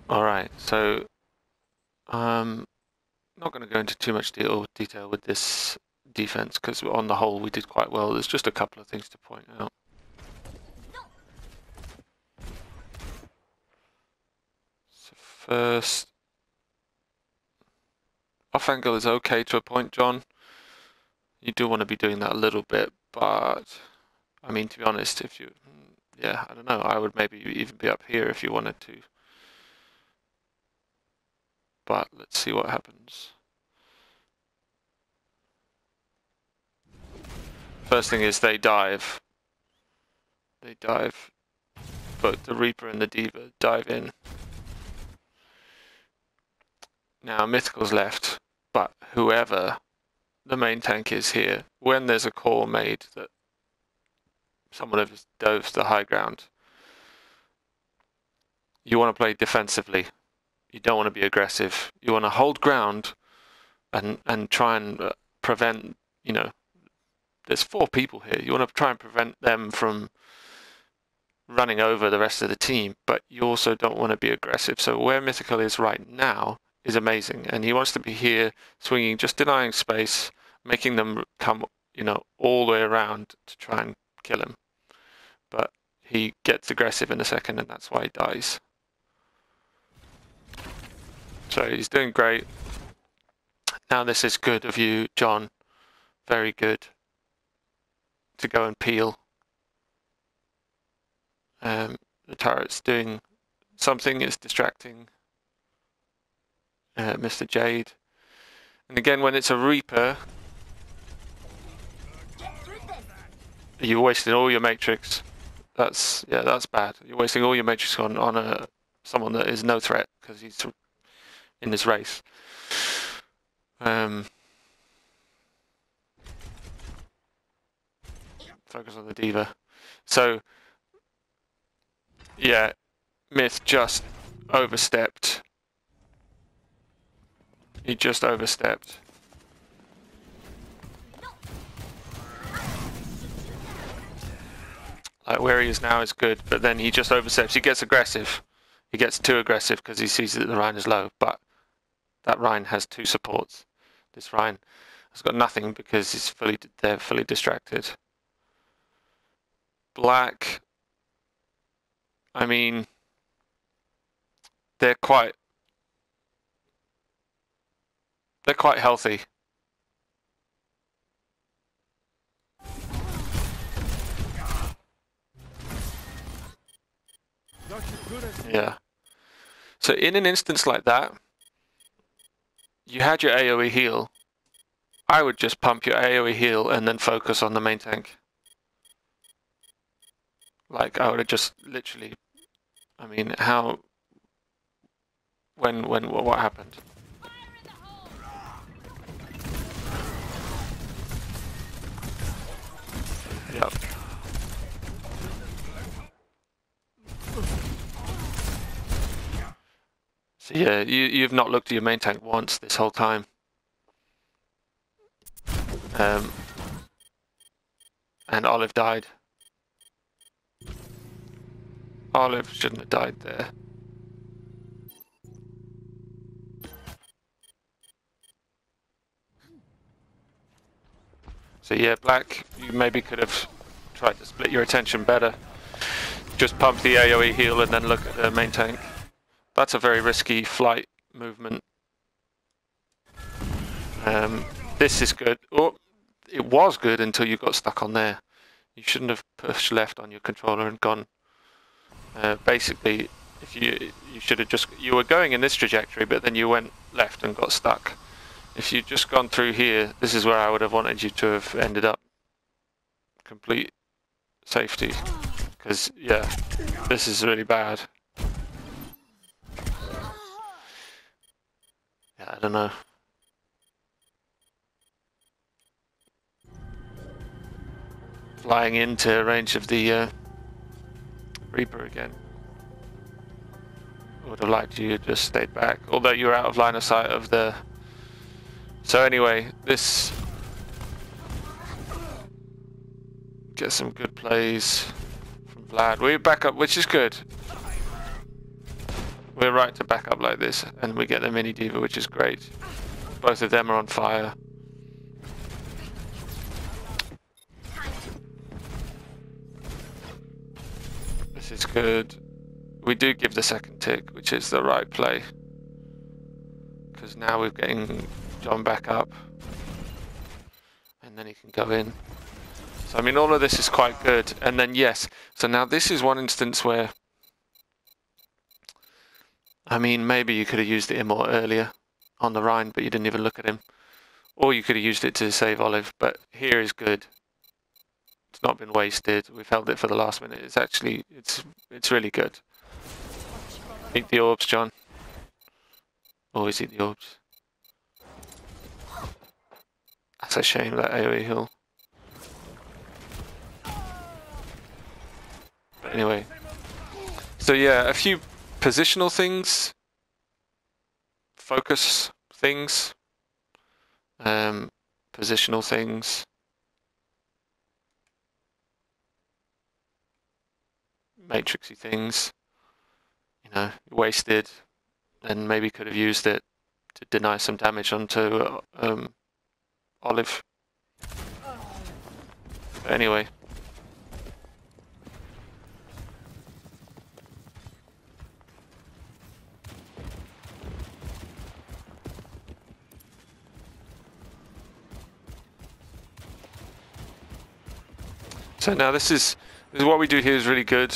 Alright, so not going to go into too much detail with this defense because on the whole we did quite well. There's just a couple of things to point out. So first, off angle is okay to a point, John. You do want to be doing that a little bit, but I mean, to be honest, if you, yeah, I don't know, I would maybe even be up here if you wanted to. But let's see what happens. First thing is they dive. They dive. Both the Reaper and the Diva dive in. Now Mythical's left, but whoever the main tank is here, when there's a call made that someone has dove the high ground, you want to play defensively. You don't want to be aggressive. You want to hold ground and try and prevent, you know, there's 4 people here. You want to try and prevent them from running over the rest of the team, but you also don't want to be aggressive. So where Mythical is right now is amazing, and he wants to be here swinging, just denying space, making them come, you know, all the way around to try and kill him. But he gets aggressive in a second, and that's why he dies. So he's doing great. Now this is good of you, John. Very good. To go and peel. The turret's doing something, it's distracting Mr. Jade. And again, when it's a Reaper, you're wasting all your matrix. That's bad. You're wasting all your matrix on someone that is no threat because he's in this race. Focus on the Diva. So yeah, Myth just overstepped. He just overstepped. Like where he is now is good, but then he just oversteps. He gets aggressive. He gets too aggressive because he sees that the Rhine is low, but that Rhine has 2 supports. This Rhine has got nothing because they're fully distracted. Black, I mean, they're quite healthy. Yeah. So in an instance like that, you had your AoE heal. I would just pump your AoE heal and then focus on the main tank. Like I would have just literally, I mean, what happened? Yep. So yeah, you've not looked at your main tank once this whole time. And Olive died. Olive shouldn't have died there. So yeah, Black, you maybe could have tried to split your attention better. Just pump the AoE heal and then look at the main tank. That's a very risky flight movement. This is good. Oh, it was good until you got stuck on there. You shouldn't have pushed left on your controller and gone. Basically, if you should have you were going in this trajectory, but then you went left and got stuck. If you'd just gone through here, this is where I would have wanted you to have ended up. Complete safety. Because, yeah, this is really bad. Yeah, I don't know. Flying into range of the Reaper again. Would have liked you to just stayed back, although you were out of line of sight of the... So anyway, this... Get some good plays from Vlad. We're back up, which is good. we're right to back up like this, and we get the mini diva, which is great. Both of them are on fire. This is good. We do give the second tick, which is the right play. Because now we're getting John back up. And then he can go in. So I mean, all of this is quite good. And then yes, so now this is one instance where, I mean, maybe you could have used the Immort earlier on the Rhine, but you didn't even look at him. Or you could have used it to save Olive, but here is good. It's not been wasted. We've held it for the last minute. It's actually, it's really good. Eat the orbs, John. Always eat the orbs. That's a shame, that AoE heal. But anyway. So yeah, a few positional things. Focus things. Positional things. Matrixy things. You know, wasted. And maybe could have used it to deny some damage onto Olive. But anyway. So now this is what we do here is really good.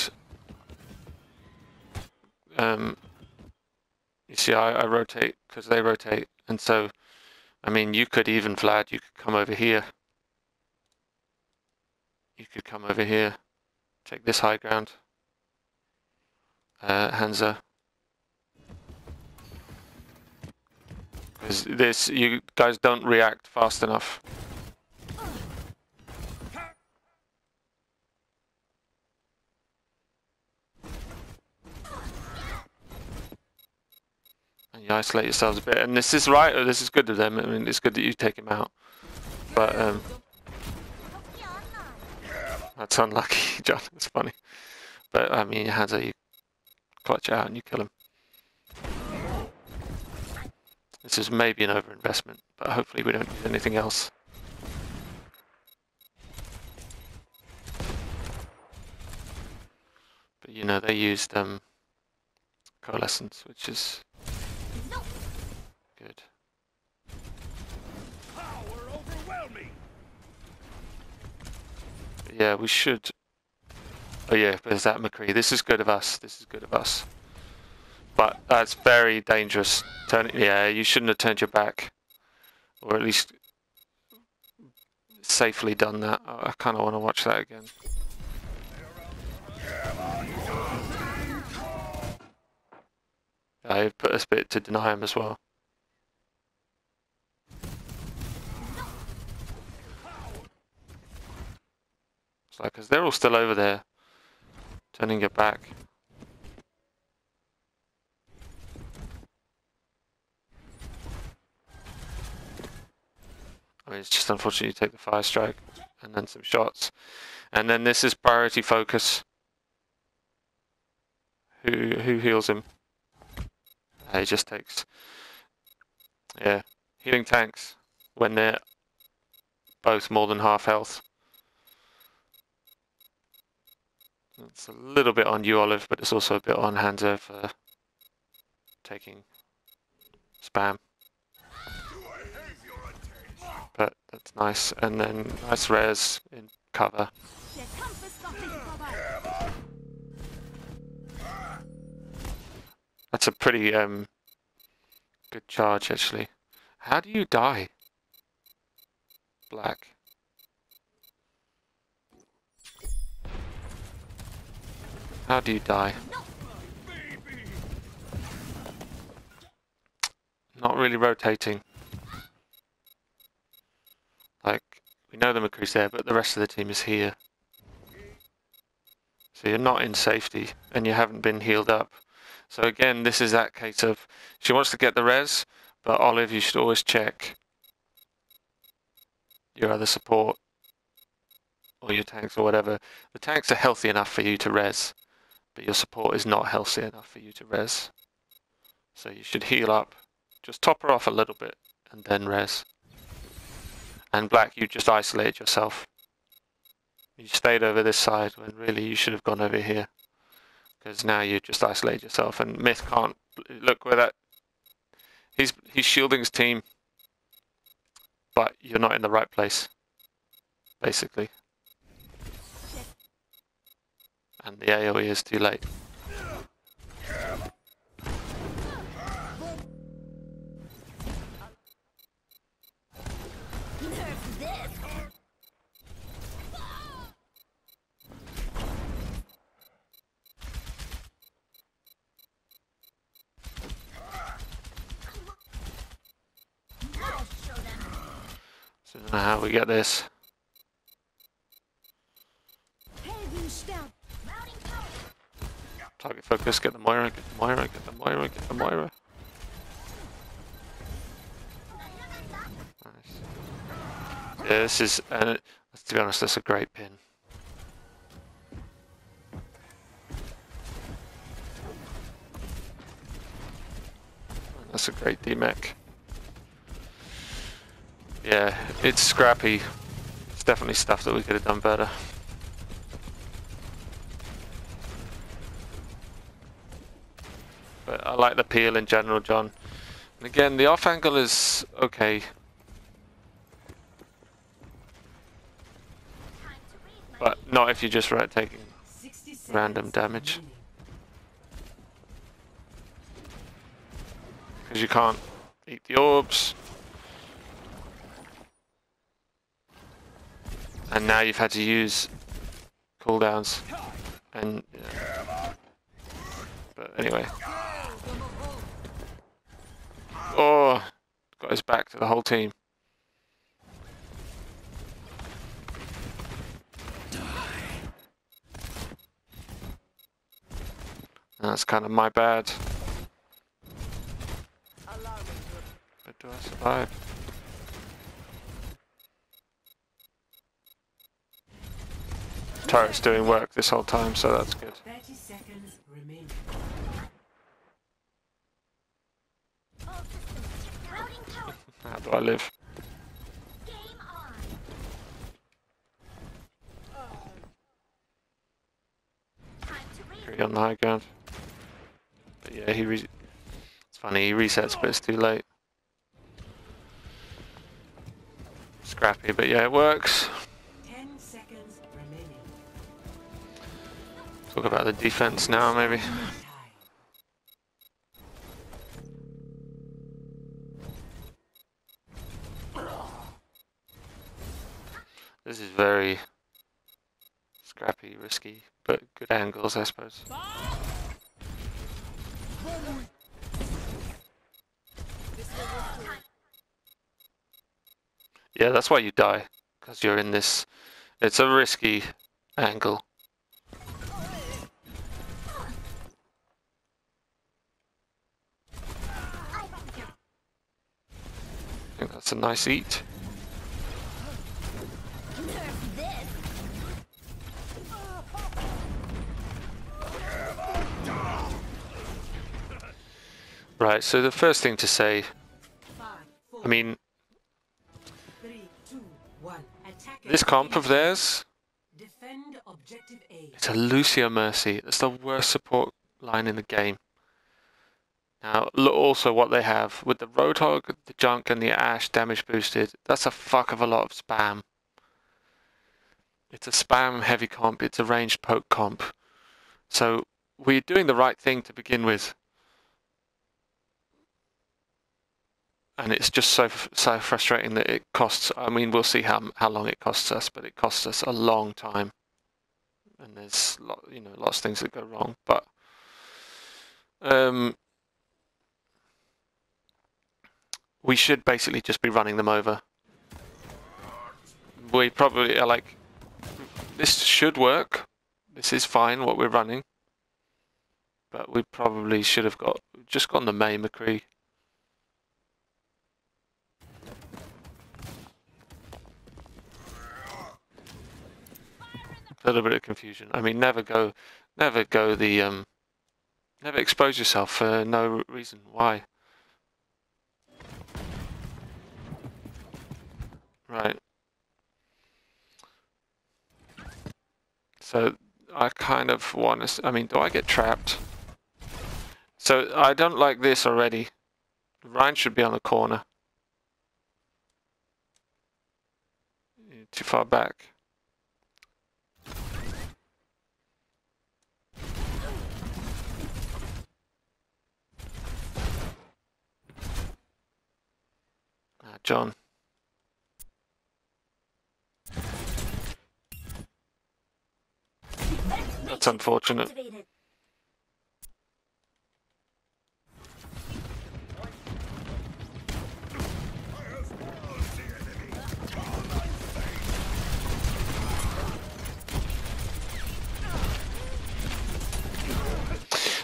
You see, I rotate because they rotate, and so, I mean, you could even, Vlad, you could come over here. You could come over here, take this high ground. Hansa. Because this, you guys don't react fast enough. And you isolate yourselves a bit, and this is right, or this is good of them. I mean, it's good that you take him out, but that's unlucky, John. It's funny, but I mean, Hansa, you clutch it out and you kill him. This is maybe an overinvestment, but hopefully we don't use anything else. But you know, they used coalescence, which is good. But yeah, we should. Oh yeah, there's that McCree. This is good of us. This is good of us. But that's very dangerous. Yeah, you shouldn't have turned your back, or at least safely done that. I kind of want to watch that again. I put a bit to deny him as well. It's like, because they're all still over there, turning your back. I mean, it's just unfortunate you take the fire strike and then some shots. And then this is priority focus. Who heals him? He just takes, yeah, healing tanks when they're both more than half health. It's a little bit on you, Olive, but it's also a bit on Hansa for taking spam. But that's nice, and then nice res in cover. That's a pretty good charge, actually. How do you die? Black. How do you die? Not really rotating. Like, we know the McCree's there, but the rest of the team is here. So you're not in safety, and you haven't been healed up. So again, this is that case of, she wants to get the res, but Olive, you should always check your other support, or your tanks or whatever. The tanks are healthy enough for you to res, but your support is not healthy enough for you to res. So you should heal up. Just top her off a little bit and then res. And black, you just isolated yourself. You stayed over this side when really you should have gone over here. Because now you just isolate yourself, and Myth can't look where that. He's shielding his team, but you're not in the right place, basically. And the AoE is too late. So I don't know how we get this. Target focus, get the Moira, get the Moira, get the Moira, get the Moira. Nice. Yeah, this is, to be honest, that's a great pin. That's a great D-mech. Yeah, it's scrappy. It's definitely stuff that we could have done better. But I like the peel in general, John. And again, the off angle is okay. But not if you're just taking random damage. Because you can't eat the orbs. And now you've had to use cooldowns. And yeah. But anyway. Oh, got his back to the whole team. That's kind of my bad. But do I survive? Turret's doing work this whole time, so that's good. 30 seconds remaining. How do I live? Agree on the high ground. But yeah, it's funny, he resets, but it's too late. Scrappy, but yeah, it works. 10 seconds remaining. Talk about the defense now, maybe. This is very scrappy, risky, but good angles, I suppose. Yeah, that's why you die, because you're in this. It's a risky angle. I think that's a nice eat. Right, so the first thing to say, I mean, this comp of theirs, it's a Lucio Mercy. It's the worst support line in the game. Now, look also what they have with the Roadhog, the Junk, and the Ash damage boosted. That's a fuck of a lot of spam. It's a spam heavy comp. It's a ranged poke comp. So we're doing the right thing to begin with. And it's just so frustrating that it costs. I mean, we'll see how long it costs us, but it costs us a long time. And there's lots of things that go wrong. But we should basically just be running them over. We probably are like, this should work. This is fine what we're running. But we probably should have just gone the May McCree. A little bit of confusion. I mean, never go the Never expose yourself for no reason. Why? Right. So I kind of want to. I mean, do I get trapped? So I don't like this already. Ryan should be on the corner. You're too far back. John. That's unfortunate.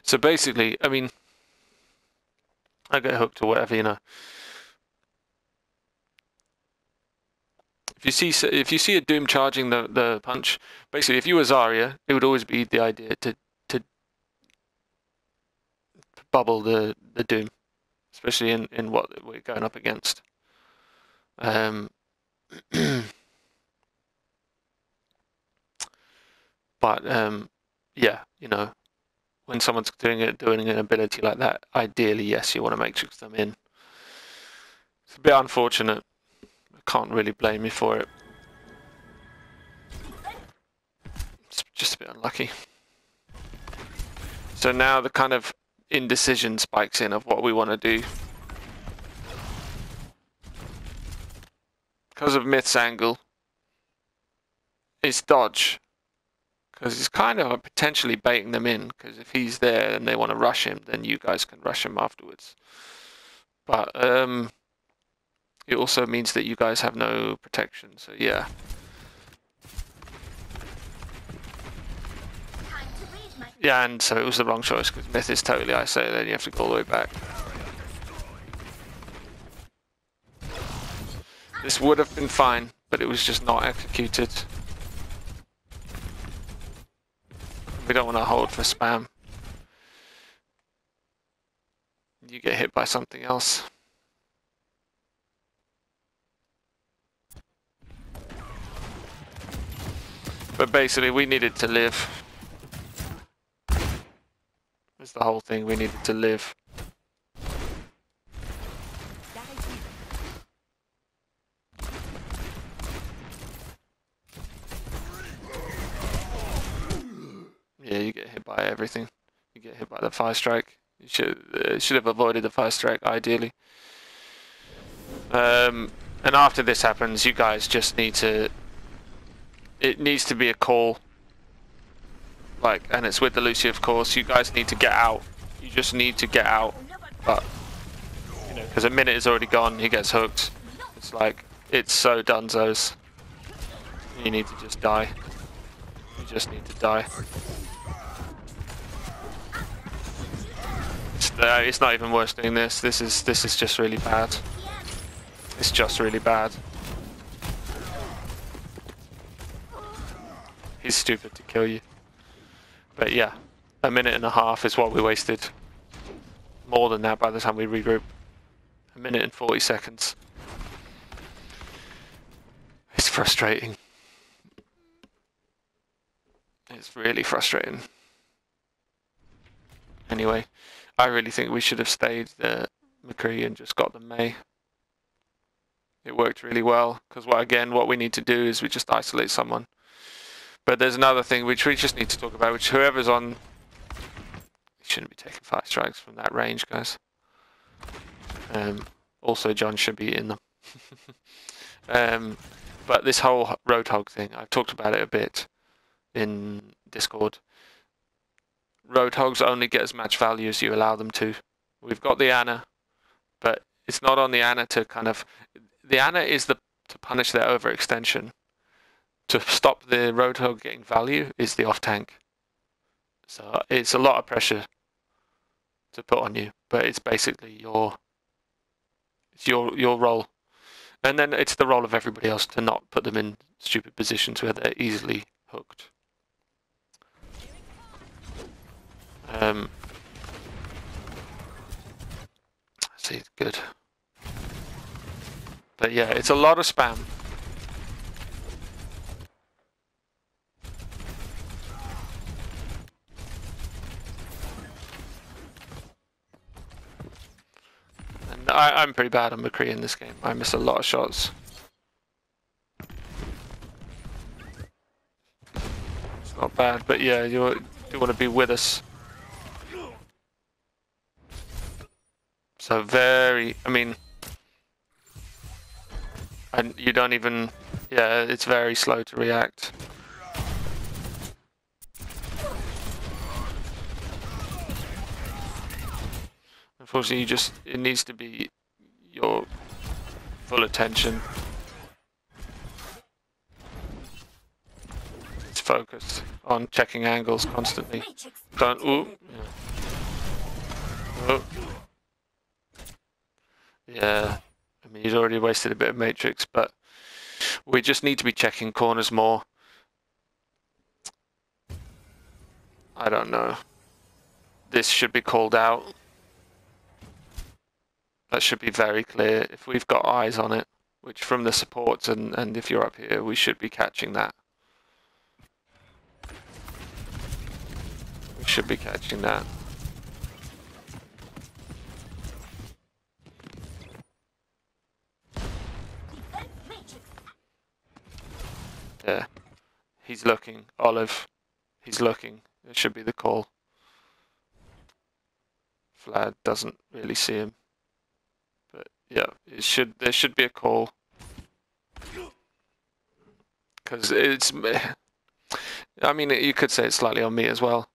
So basically, I mean, I get hooked or whatever, you know. If you see a Doom charging the punch, basically, if you were Zarya, it would always be the idea to bubble the Doom, especially in what we're going up against. But yeah, you know, when someone's doing an ability like that, ideally, yes, you want to matrix them in. It's a bit unfortunate. I can't really blame you for it. It's just a bit unlucky. So now the kind of indecision spikes in of what we want to do. Because of Myth's angle, it's dodge. Because he's kind of potentially baiting them in. Because if he's there and they want to rush him, then you guys can rush him afterwards. But it also means that you guys have no protection. So yeah. Yeah, and so it was the wrong choice because Myth is totally isolated and you have to go all the way back. This would have been fine, but it was just not executed. We don't want to hold for spam. You get hit by something else. But basically, we needed to live. That's the whole thing, we needed to live. Yeah, you get hit by everything. You get hit by the fire strike. You should have avoided the fire strike, ideally. And after this happens, you guys just need to... It needs to be a call. Like, and it's with the Lucy, of course. You guys need to get out. You just need to get out. But, you know, because a minute is already gone, he gets hooked. It's like, it's so dunzos. You need to just die. You just need to die. It's not even worse doing this. This is just really bad. It's just really bad. He's stupid to kill you. But yeah, a minute and a half is what we wasted. More than that by the time we regroup. A minute and 40 seconds. It's frustrating. It's really frustrating. Anyway, I really think we should have stayed the McCree and just got the May. It worked really well, because what we need to do is we just isolate someone. But there's another thing which we just need to talk about, which whoever's on... You shouldn't be taking 5 strikes from that range, guys. Also, John should be in them. But this whole Roadhog thing, I've talked about it a bit in Discord. Roadhogs only get as much value as you allow them to. We've got the Ana, but it's not on the Ana to kind of... The Ana is to punish their overextension. To stop the Roadhog getting value is the off-tank. So it's a lot of pressure to put on you, but it's basically your role. And then it's the role of everybody else to not put them in stupid positions where they're easily hooked. See, good. But yeah, it's a lot of spam. And I'm pretty bad on McCree in this game. I miss a lot of shots. It's not bad, but yeah, you want to be with us. So very, I mean, and you don't even, yeah, it's very slow to react. Unfortunately, it needs to be your full attention. It's focused on checking angles constantly. Don't, ooh, yeah. Oh. Yeah, I mean, he's already wasted a bit of matrix, but we just need to be checking corners more. I don't know. This should be called out. That should be very clear. If we've got eyes on it, which from the supports and if you're up here, we should be catching that. We should be catching that. Yeah. He's looking. Olive. He's looking. It should be the call. Vlad doesn't really see him. But yeah, there should be a call. Because it's, I mean, you could say it's slightly on me as well.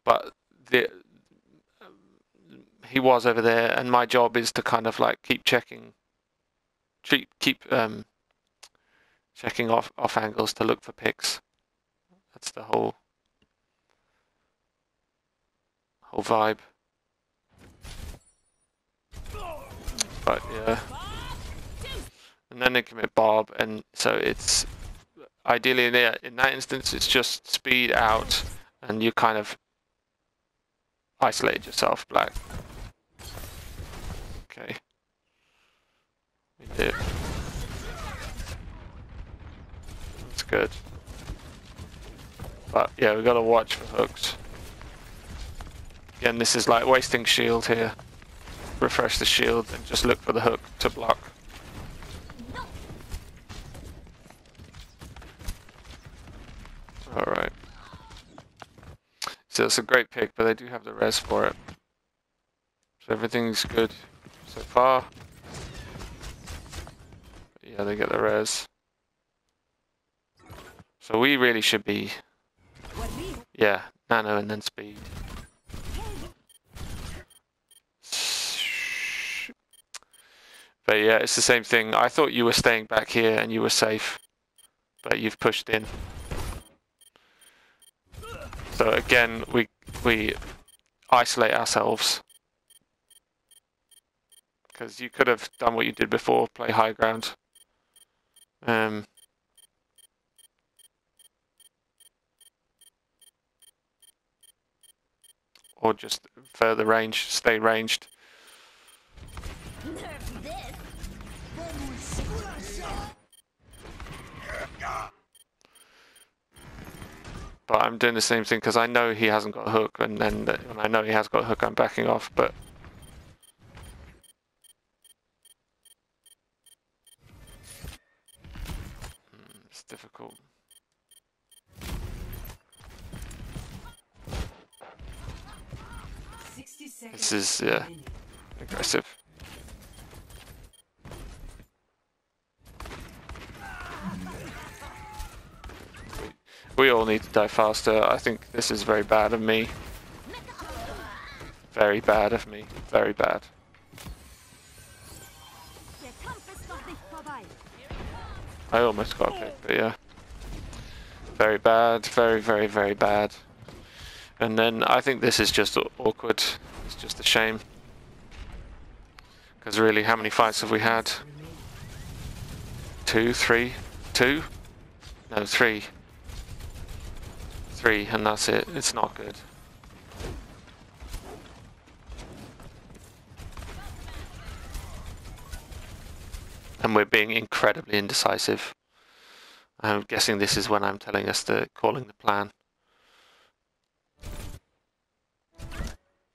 But he was over there, and my job is to kind of like keep checking, keep checking off angles to look for picks. That's the whole vibe. But yeah, and then they commit Bob, and so it's ideally in that instance it's just speed out, and you kind of isolate yourself, Black. Okay, we did. That's good. But yeah, we gotta watch for hooks. Again, this is like wasting shield here. Refresh the shield and just look for the hook to block. Alright. So it's a great pick, but they do have the res for it. So everything's good so far. But yeah, they get the res. So we really should be, yeah, nano and then speed. But yeah, it's the same thing. I thought you were staying back here and you were safe, but you've pushed in. So again, we isolate ourselves. Because you could have done what you did before, play high ground. Or just further range, stay ranged. But I'm doing the same thing because I know he hasn't got a hook, and then when I know he has got a hook, I'm backing off, but it's difficult. This is, yeah, aggressive. We all need to die faster. I think this is very bad of me. Very bad of me. Very bad. I almost got a pick, but yeah. Very bad. Very, very, very bad. And then I think this is just awkward. It's just a shame. Because really, how many fights have we had? 2, 3, 2? No, 3. 3, and that's it. It's not good. and we're being incredibly indecisive. I'm guessing this is when I'm telling us to calling the plan.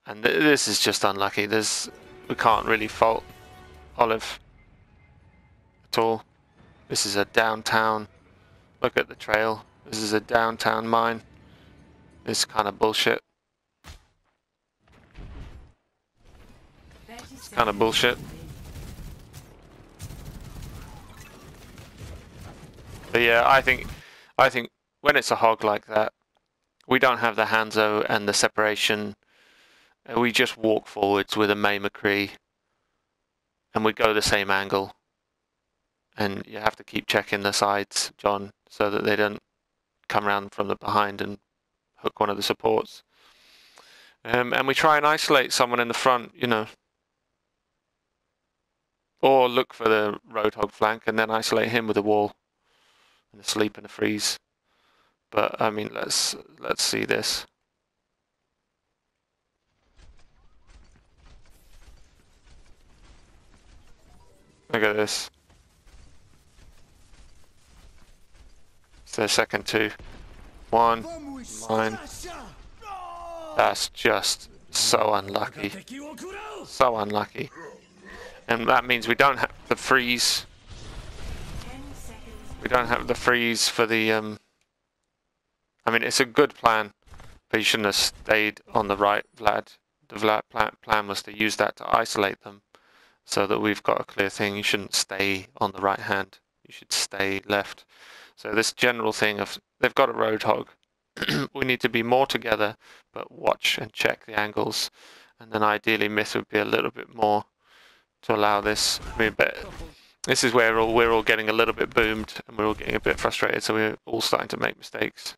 And this is just unlucky. We can't really fault Olive at all. This is a downtown. Look at the trail. This is a downtown mine. It's kind of bullshit. It's kind of bullshit. But yeah, I think when it's a hog like that, we don't have the Hanzo and the separation. We just walk forwards with a May McCree, and we go the same angle. And you have to keep checking the sides, John, so that they don't come around from the behind and hook one of the supports. And we try and isolate someone in the front, you know, or look for the Roadhog flank and then isolate him with a wall and a sleep and a freeze. But I mean, let's see this. Look at this. It's their second 2. 1, mine. That's just so unlucky. So unlucky. And that means we don't have the freeze. We don't have the freeze for the I mean, it's a good plan, but you shouldn't have stayed on the right, Vlad. The Vlad plan was to use that to isolate them so that we've got a clear thing. You shouldn't stay on the right hand. You should stay left. So this general thing of they've got a Roadhog. We need to be more together, but watch and check the angles. And then ideally Myth would be a little bit more to allow this. I mean, but this is where we're all getting a little bit boomed and we're all getting a bit frustrated, so we're all starting to make mistakes.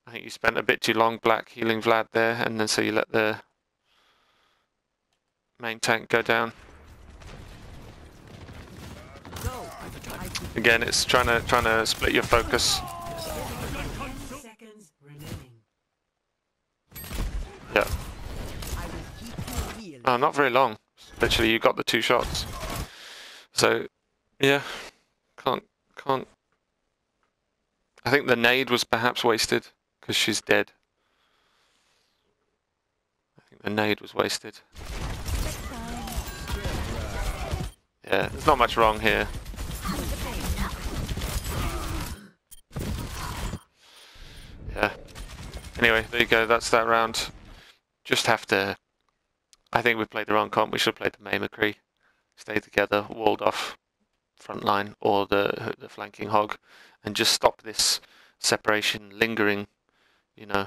I think you spent a bit too long black healing Vlad there, and then so you let the main tank go down. Again, it's trying to split your focus. Yeah. Oh, not very long. Literally, you got the 2 shots. So, yeah, can't. I think the nade was perhaps wasted because she's dead. I think the nade was wasted. Yeah, there's not much wrong here. Yeah. Anyway, there you go. That's that round. Just have to. I think we played the wrong comp. We should have played the May McCree. Stay together, walled off front line or the flanking hog, and just stop this separation lingering, you know.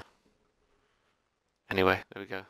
Anyway, there we go.